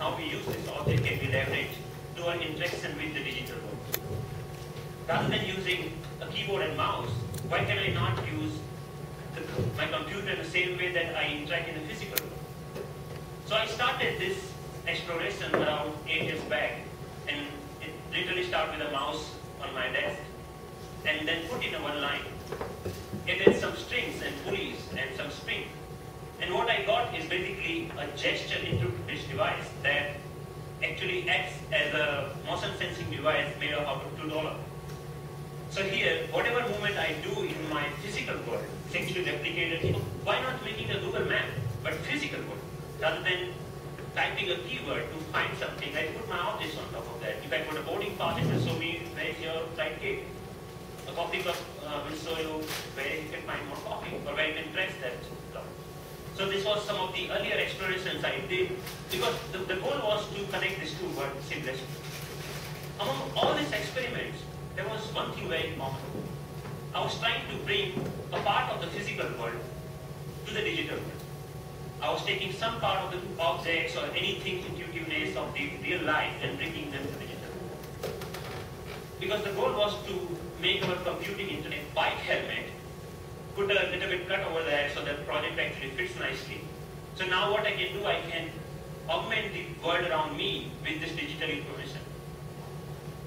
how we use this object can be leveraged to our interaction with the digital world. Rather than using a keyboard and mouse, why can I not use my computer in the same way that I interact in the physical world? So I started this exploration around 8 years back, and it literally started with a mouse on my desk, and then put in a one line. It had some strings and pulleys and some spring. And what I got is basically a gesture interpretation device that actually acts as a motion sensing device made out of $2. So here, whatever movement I do in my physical world is actually replicated. Why not making a Google map, but physical world? Rather than typing a keyword to find something, I put my objects on top of that. If I put a boarding pass, it will show me where is your flight gate. A coffee cup will show you where you can find more coffee, or where you can press that block. So this was some of the earlier explorations I did, because the goal was to connect these two worlds seamlessly. Among all these experiments, there was one thing very common. I was trying to bring a part of the physical world to the digital world. I was taking some part of the objects or anything intuitiveness of the real life and bringing them to the digital world. Because the goal was to make our computing internet bike helmet, put a little bit cut over there so that project actually fits nicely. So now what I can do, I can augment the world around me with this digital information.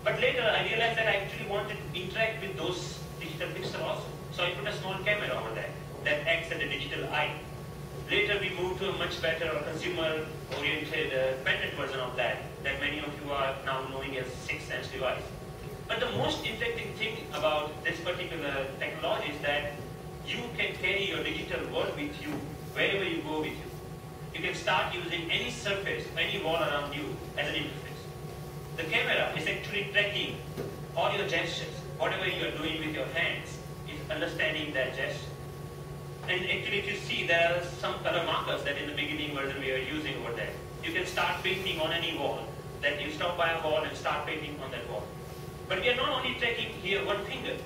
But later I realized that I actually wanted to interact with those digital pixels also. So I put a small camera over there that acts as a digital eye. Later we moved to a much better consumer-oriented patent version of that many of you are now knowing as Sixth Sense device. But the most interesting thing about this particular technology is that you can carry your digital world with you wherever you go with you. You can start using any surface, any wall around you as an interface. The camera is actually tracking all your gestures, whatever you are doing with your hands, is understanding that gesture. And actually, if you see, there are some color markers that in the beginning version we are using over there. You can start painting on any wall, that you stop by a wall and start painting on that wall. But we are not only tracking here one finger,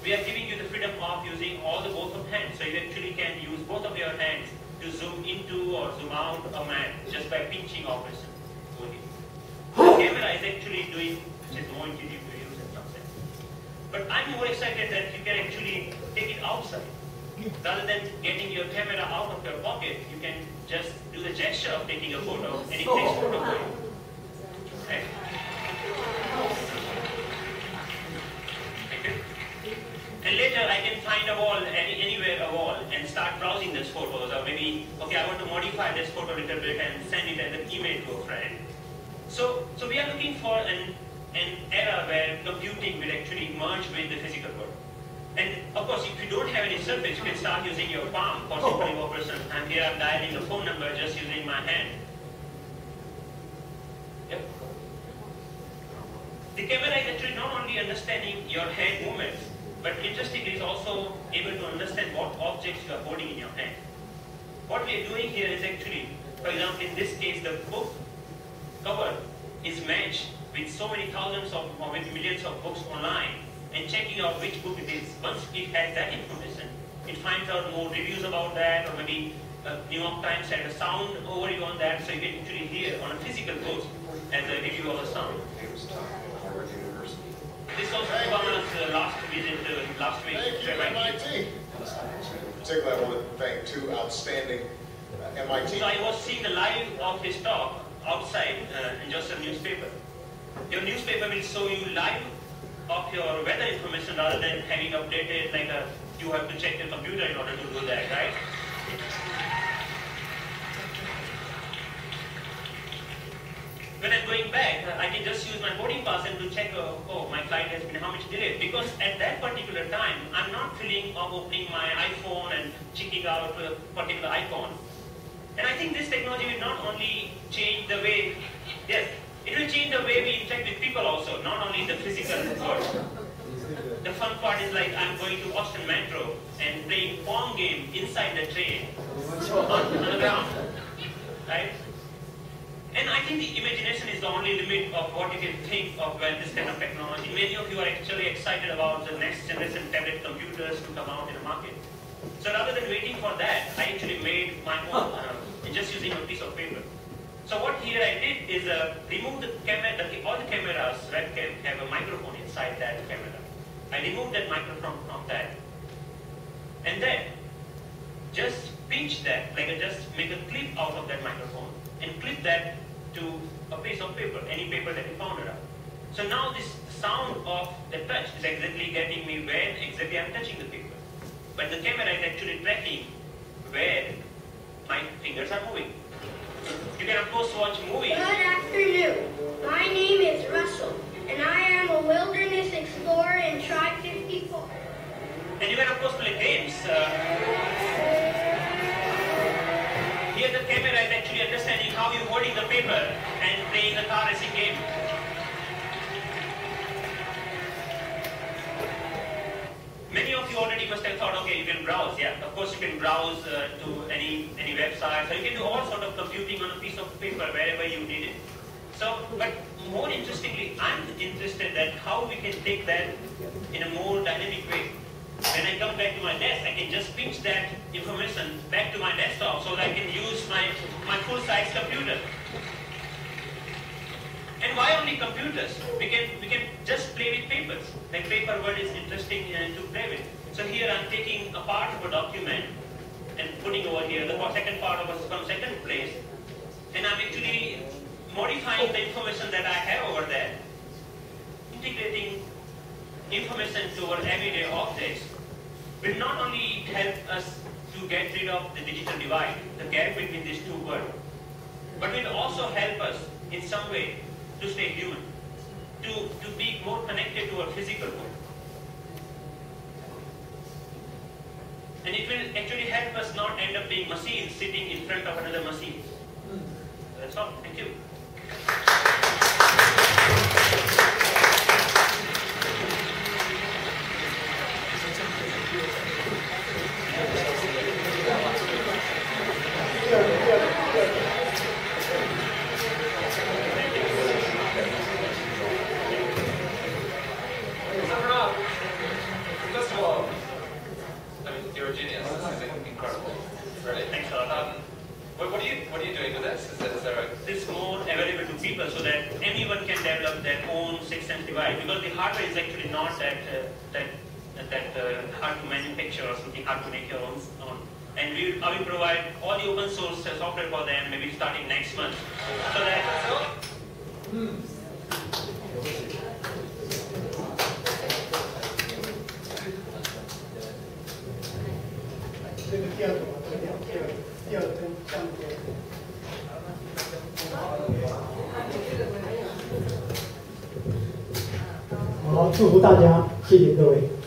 we are giving you the freedom of using all the both of hands. So you actually can use both of your hands to zoom into or zoom out a map just by pinching operation. The camera is actually doing, which is more intuitive to use in some sense. But I'm more excited that you can actually take it outside. Rather than getting your camera out of your pocket, you can just do the gesture of taking a photo, and it takes photo for you. Right? And later I can find a wall, anywhere a wall, and start browsing these photos. Or maybe, okay, I want to modify this photo a little bit and send it as an email to a friend. So we are looking for an era where computing will actually merge with the physical world. And of course, if you don't have any surface, you can start using your palm for simple operations. And here I'm dialing a phone number just using my hand. Yep. The camera is actually not only understanding your hand movements, but interestingly, it's also able to understand what objects you are holding in your hand. What we are doing here is actually, for example, in this case, the book cover is matched with so many thousands of, or maybe millions of books online, and checking out which book it is. Once it has that information, it finds out more reviews about that, or maybe New York Times had a sound overview on that, so you can actually hear on a physical book as a review of a sound. This was Obama's last visit last week to MIT. Particularly, I want to thank two outstanding MIT. So I was seeing the live of his talk outside in just a newspaper. Your newspaper will show you live of your weather information rather than having updated like you have to check your computer in order to do that, right? When I'm going back, I can just use my boarding pass and to check, oh, my flight has been how much delayed. Because at that particular time, I'm not feeling of opening my iPhone and checking out a particular icon. And I think this technology will not only change the way, yes, it will change the way we interact with people also, not only in the physical world. The fun part is like I'm going to Austin Metro and playing Pong game inside the train on the ground, right? And I think the imagination is the only limit of what you can think of when this kind of technology. Many of you are actually excited about the next generation tablet computers to come out in the market. So rather than waiting for that, I actually made my own, just using a piece of paper. So what here I did is remove the camera. All the cameras, webcam, have a microphone inside that camera. I removed that microphone from that, and then just pinch that, just make a clip out of that microphone and clip that to a piece of paper, any paper that you found around. So now this sound of the touch is exactly getting me where exactly I'm touching the paper. But the camera is actually tracking where my fingers are moving. You can of course watch movies. Good afternoon. My name is Russell, and I am a wilderness explorer in Tribe 54. And you can of course play games. Here the camera is actually understanding how you're holding the paper and playing a car racing game. Many of you already must have thought, okay, you can browse. Yeah, of course you can browse to any website. So you can do all sort of computing on a piece of paper wherever you need it. So, but more interestingly, I'm interested that how we can take that in a more dynamic way. When I come back to my desk, I can just pinch that information back to my desktop so that I can use my full-size computer. And why only computers? We can just play with papers. Like paper word is interesting to play with. So here I'm taking a part of a document and putting over here the second part of a from second place, and I'm actually modifying the information that I have over there, integrating information to our everyday objects will not only help us to get rid of the digital divide, the gap between these two worlds, but will also help us in some way to stay human, to be more connected to our physical world. And it will actually help us not end up being machines sitting in front of another machine. That's all. Thank you. First of all, I mean, you're a genius. This is incredible. Really. Thanks a lot. What are you doing with this? Is there a... This is more available to people so that anyone can develop their own sixth sense device, because the hardware is actually not that hard to manufacture or something hard to make your own. And I will provide all the open source software for them, maybe starting next month. So that.好，祝福大家，谢谢各位。